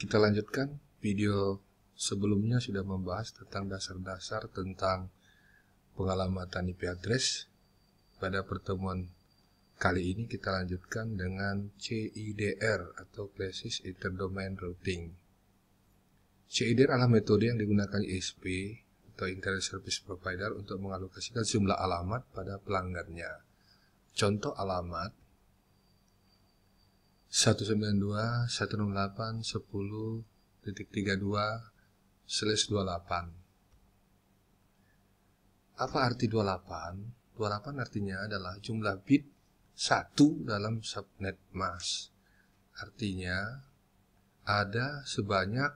Kita lanjutkan video sebelumnya sudah membahas tentang dasar-dasar tentang pengalamatan IP address. Pada pertemuan kali ini kita lanjutkan dengan CIDR atau Classes Interdomain Routing. CIDR adalah metode yang digunakan ISP atau Internet Service Provider untuk mengalokasikan jumlah alamat pada pelanggannya. Contoh alamat 192.168.32/28. Apa arti 28? 28 artinya adalah jumlah bit 1 dalam subnet mask. Artinya ada sebanyak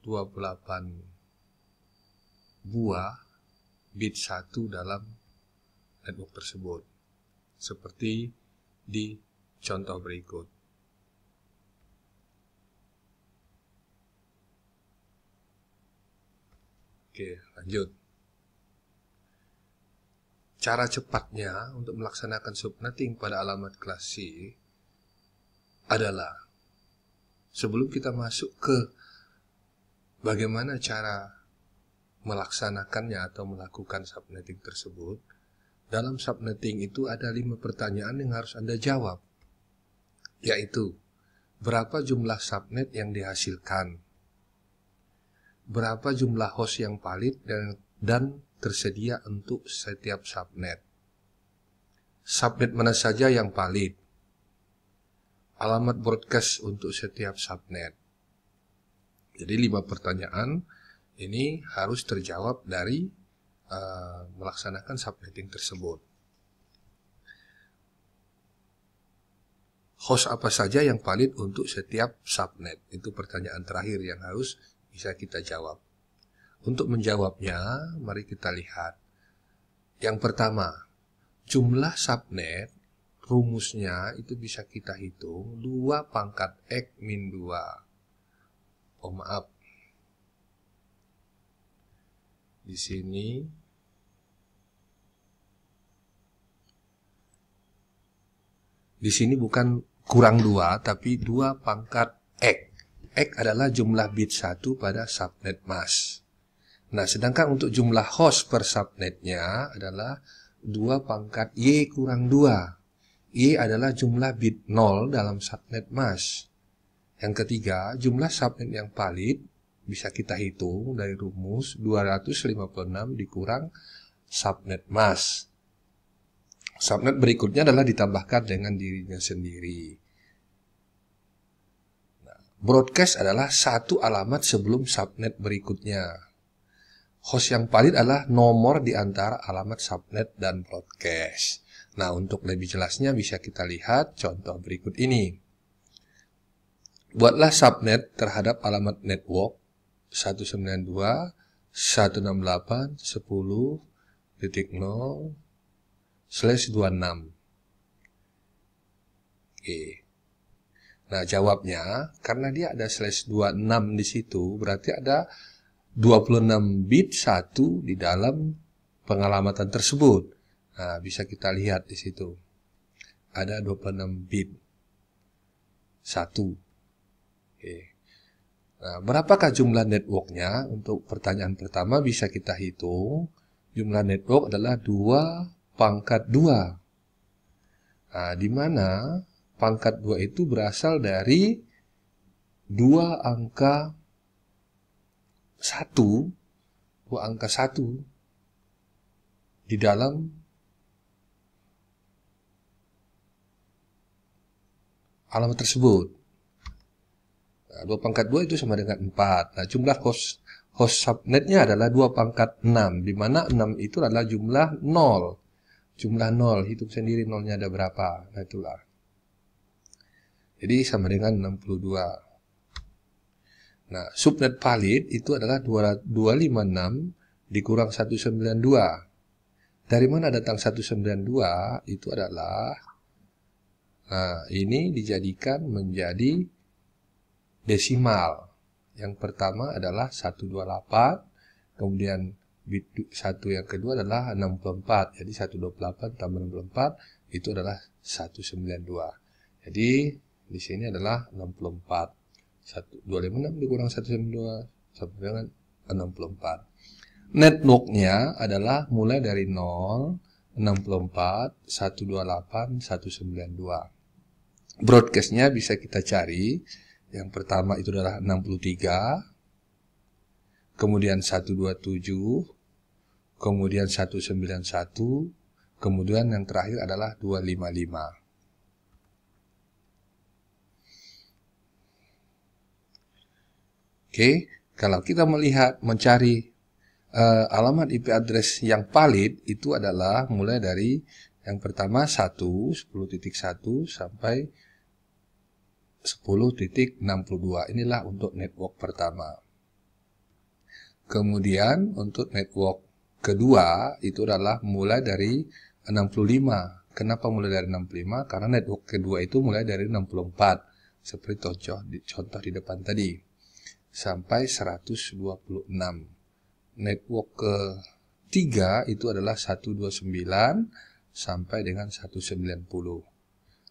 28 buah bit 1 dalam network tersebut. Seperti di contoh berikut. Oke, lanjut. Cara cepatnya untuk melaksanakan subnetting pada alamat kelas C adalah sebelum kita masuk ke bagaimana cara melaksanakannya atau melakukan subnetting tersebut, dalam subnetting itu ada 5 pertanyaan yang harus Anda jawab, yaitu berapa jumlah subnet yang dihasilkan, berapa jumlah host yang valid dan tersedia untuk setiap subnet, subnet mana saja yang valid, alamat broadcast untuk setiap subnet. Jadi 5 pertanyaan ini harus terjawab dari melaksanakan subnetting tersebut. Host apa saja yang valid untuk setiap subnet? Itu pertanyaan terakhir yang harus bisa kita jawab. Untuk menjawabnya, mari kita lihat. Yang pertama, jumlah subnet, rumusnya itu bisa kita hitung 2 pangkat X min 2. Oh maaf. Di sini bukan kurang 2, tapi 2 pangkat X. X adalah jumlah bit 1 pada subnet mask. Nah, sedangkan untuk jumlah host per subnetnya adalah 2 pangkat Y kurang 2. Y adalah jumlah bit 0 dalam subnet mask. Yang ketiga, jumlah subnet yang valid bisa kita hitung dari rumus 256 dikurang subnet mask. Subnet berikutnya adalah ditambahkan dengan dirinya sendiri. Nah, broadcast adalah satu alamat sebelum subnet berikutnya. Host yang valid adalah nomor di antara alamat subnet dan broadcast. Nah, untuk lebih jelasnya bisa kita lihat contoh berikut ini. Buatlah subnet terhadap alamat network 192.168.10.0/26. Oke. Nah, jawabnya karena dia ada /26 di situ, berarti ada 26 bit 1 di dalam pengalamatan tersebut. Nah, bisa kita lihat di situ. Ada 26 bit 1. Oke. Nah, berapakah jumlah networknya? Untuk pertanyaan pertama bisa kita hitung. Jumlah network adalah 2 pangkat 2. Nah, di mana pangkat 2 itu berasal dari 2 angka 1 di dalam alamat tersebut. Nah, 2 pangkat 2 itu sama dengan 4. Nah, jumlah host subnetnya adalah 2 pangkat 6, di mana 6 itu adalah jumlah 0. Jumlah 0, hitung sendiri nolnya ada berapa. Nah, itulah. Jadi sama dengan 62. Nah, subnet valid itu adalah 256 dikurang 192. Dari mana datang 192? Itu adalah, nah, ini dijadikan menjadi desimal. Yang pertama adalah 128, kemudian bit 1 yang kedua adalah 64. Jadi 128 tambah 64 itu adalah 192. Jadi di sini adalah 64. 256 dikurang 192 sampai dengan 64. Networknya adalah mulai dari 0, 64, 128, 192. Broadcastnya bisa kita cari. Yang pertama itu adalah 63, kemudian 127, kemudian 191, kemudian yang terakhir adalah 255. Oke, kalau kita mencari alamat IP address yang valid itu adalah mulai dari yang pertama 10.1 sampai 10.62. Inilah untuk network pertama. Kemudian untuk network kedua itu adalah mulai dari 65. Kenapa mulai dari 65? Karena network kedua itu mulai dari 64. Seperti contoh di depan tadi. Sampai 126. Network ketiga itu adalah 129 sampai dengan 190.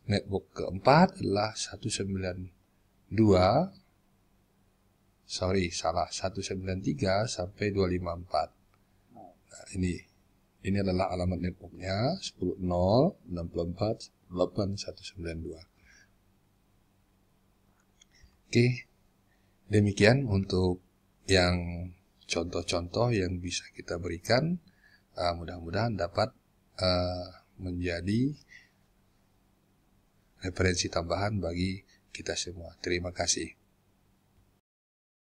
Network keempat adalah 193 sampai 254. Nah, ini adalah alamat networknya 10.0.64.8.192. Oke, demikian untuk yang contoh-contoh yang bisa kita berikan. Mudah-mudahan dapat menjadi referensi tambahan bagi kita semua. Terima kasih.